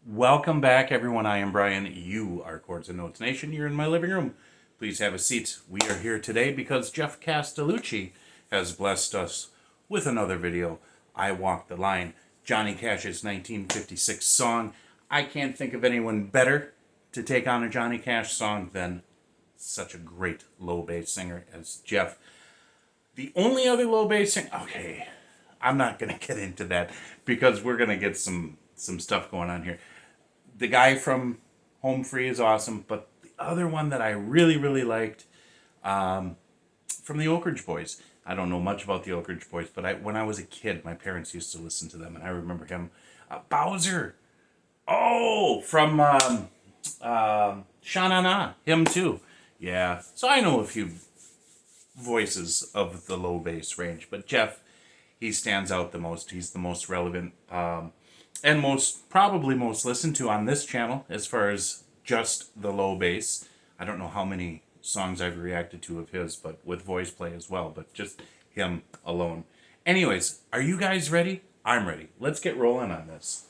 Welcome back, everyone. I am Brian. You are Chords and Notes Nation. You're in my living room. Please have a seat. We are here today because Jeff Castellucci has blessed us with another video. I Walk the Line, Johnny Cash's 1956 song. I can't think of anyone better to take on a Johnny Cash song than such a great low bass singer as Jeff. The only other low bass singer... Okay, I'm not going to get into that because we're going to get some stuff going on here. The guy from Home Free is awesome, but the other one that I really liked from the Oak Ridge Boys. I don't know much about the Oak Ridge Boys, but when I was a kid, my parents used to listen to them, and I remember him. Bowser. Oh, from Sha-Na-Na. Him too. Yeah. So I know a few voices of the low bass range, but Jeff, he stands out the most. He's the most relevant and probably most listened to on this channel as far as just the low bass. I don't know how many songs I've reacted to of his, but with voice play as well, but just him alone. Anyways, are you guys ready? I'm ready. Let's get rolling on this.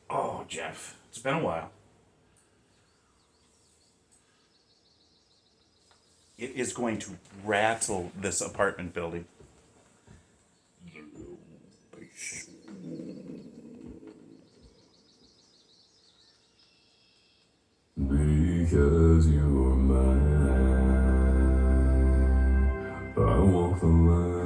Oh, Jeff, it's been a while. It is going to rattle this apartment building. Because you're mine, I walk the line.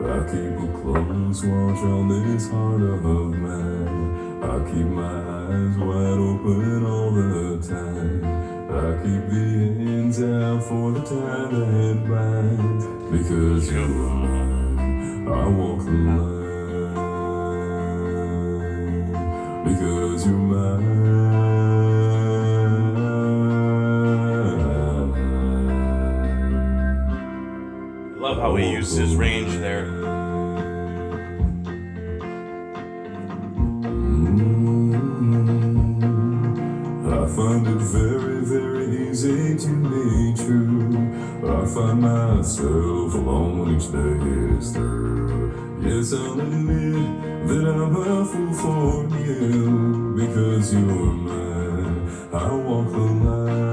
I keep a close watch on this heart of mine. I keep my eyes wide open all the time. I keep the ends out for the time that binds. Because you're mine, I walk the line. Because you're mine. Love how he used his range there. I find it very easy to be true. I find myself alone each day is through. Yes, I'll admit that I'm a fool for you. Because you're mine, I walk the line.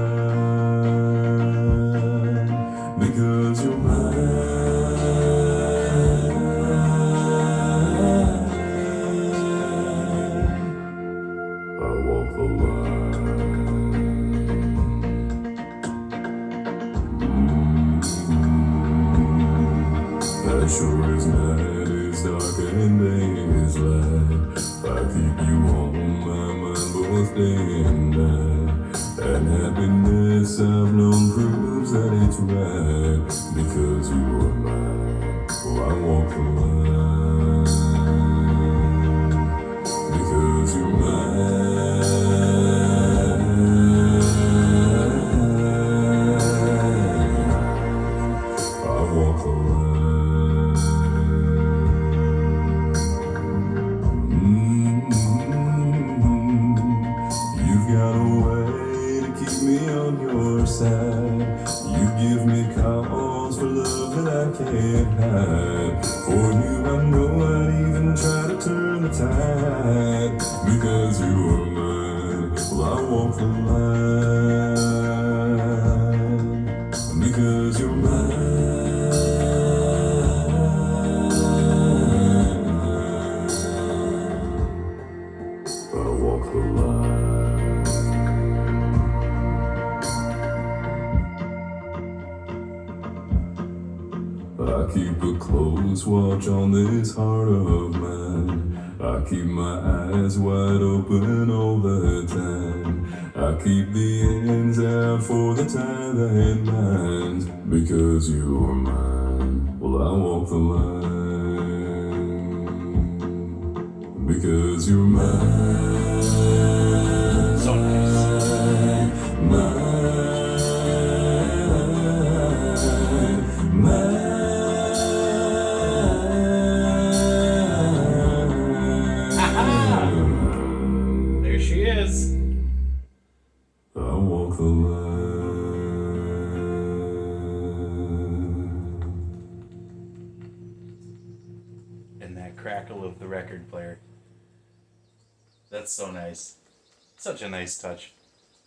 Because you're mine. Sure as night is dark and day is light, I keep you on my mind both day and night. And happiness I've known proves that it's right. Because you are mine, well, I walk the line. Because you're mine, I walk the line. You give me cause for love that I can't hide. For you I know I'd even try to turn the tide. Because you are mine, well, I walk the line. Because you're mine, I walk the line. I keep a close watch on this heart of mine. I keep my eyes wide open all the time. I keep the ends out for the time that binds. Because you're mine, well, I walk the line. Because you're mine. So nice. Mine. There she is. I walk the line. the record player. That's so nice. Such a nice touch.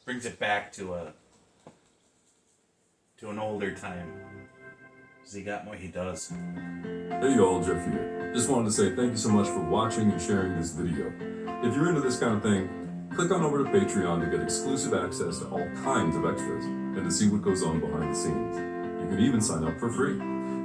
Brings it back to an older time. Cause he got what he does. Hey y'all, Jeff here. Just wanted to say thank you so much for watching and sharing this video. If you're into this kind of thing, click on over to Patreon to get exclusive access to all kinds of extras and to see what goes on behind the scenes. You can even sign up for free.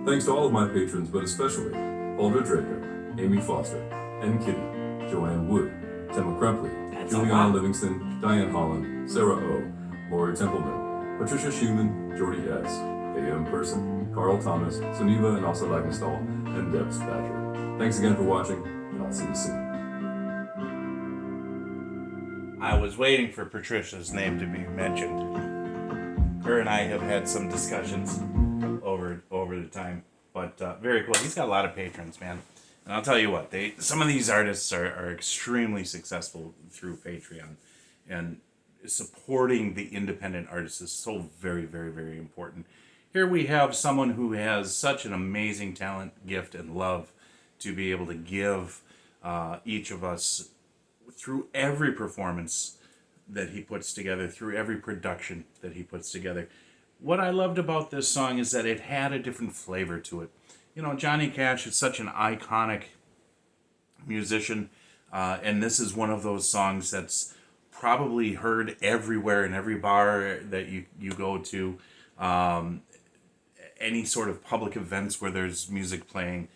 Thanks to all of my patrons, but especially Aldra Draper, Amy Foster, N. Kitty, Joanne Wood, Temma Crempley, Juliana Livingston, Diane Holland, Sarah O, Lori Templeman, Patricia Schumann, Jordy S, A.M. Person, Carl Thomas, Suniva and Asa Lagnestall, and Debs Badger. Thanks again for watching, and I'll see you soon. I was waiting for Patricia's name to be mentioned. Her and I have had some discussions over the time, but very cool. He's got a lot of patrons, man. And I'll tell you what, some of these artists are extremely successful through Patreon, and supporting the independent artists is so very, very, very important. Here we have someone who has such an amazing talent, gift, and love to be able to give each of us through every performance that he puts together, through every production that he puts together. What I loved about this song is that it had a different flavor to it. You know, Johnny Cash is such an iconic musician, and this is one of those songs that's probably heard everywhere in every bar that you go to, any sort of public events where there's music playing.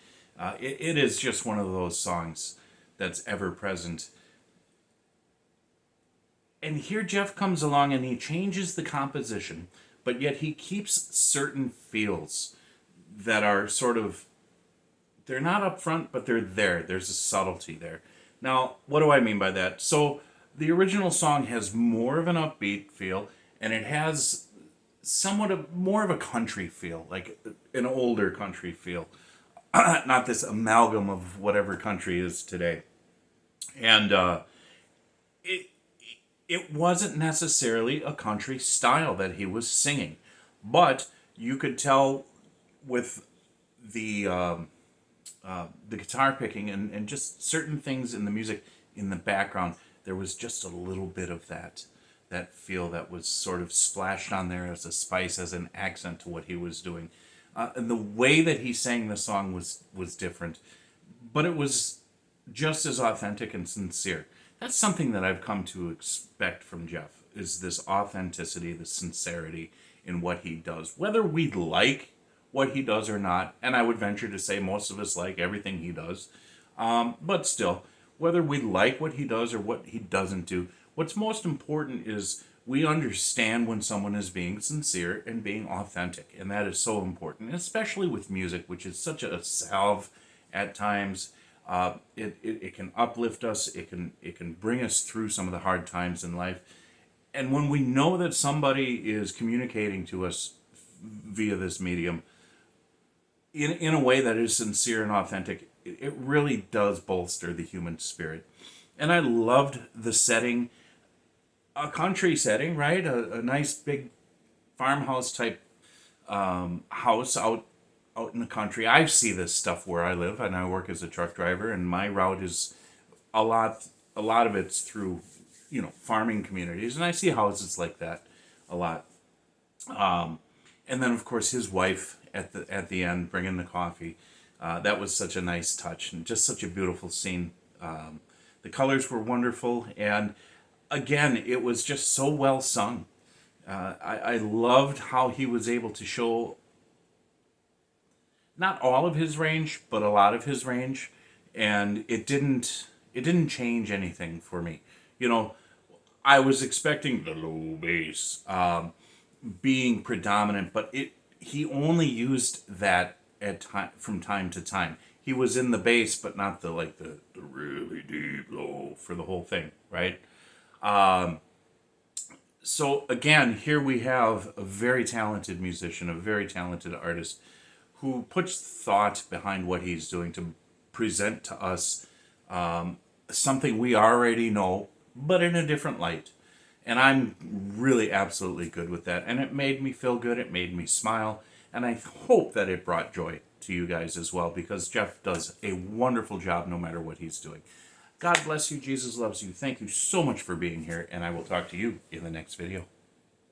It is just one of those songs that's ever present. And here Jeff comes along and he changes the composition, but yet he keeps certain feels that are sort of, they're not up front, but they're there. There's a subtlety there. Now, what do I mean by that? So the original song has more of an upbeat feel, and it has somewhat more of a country feel, like an older country feel. Not this amalgam of whatever country is today. And it wasn't necessarily a country style that he was singing, but you could tell with the guitar picking and just certain things in the music in the background, there was just a little bit of that feel that was sort of splashed on there as a spice, as an accent to what he was doing. And the way that he sang the song was different, but it was just as authentic and sincere. That's something that I've come to expect from Jeff, is this authenticity, the sincerity in what he does. Whether we like what he does or not, and I would venture to say most of us like everything he does, but still, whether we like what he does or what he doesn't do, what's most important is we understand when someone is being sincere and being authentic, and that is so important, especially with music, which is such a salve at times. It can uplift us. It can bring us through some of the hard times in life. And when we know that somebody is communicating to us via this medium in a way that is sincere and authentic, it really does bolster the human spirit. And I loved the setting, a country setting, right? A nice big farmhouse type house out in the country. I see this stuff where I live, and I work as a truck driver, and my route is a lot of it's through, farming communities, and I see houses like that a lot. And then of course his wife at the end bringing the coffee. That was such a nice touch and just such a beautiful scene. The colors were wonderful, and again, it was just so well sung. I loved how he was able to show not all of his range, but a lot of his range, and it didn't change anything for me. I was expecting the low bass being predominant, but he only used that from time to time. He was in the bass, but not the really deep low for the whole thing, right? So again, here we have a very talented musician, a very talented artist who puts thought behind what he's doing to present to us something we already know, but in a different light. And I'm really absolutely good with that. And it made me feel good. It made me smile. And I hope that it brought joy to you guys as well, because Jeff does a wonderful job no matter what he's doing. God bless you. Jesus loves you. Thank you so much for being here, and I will talk to you in the next video.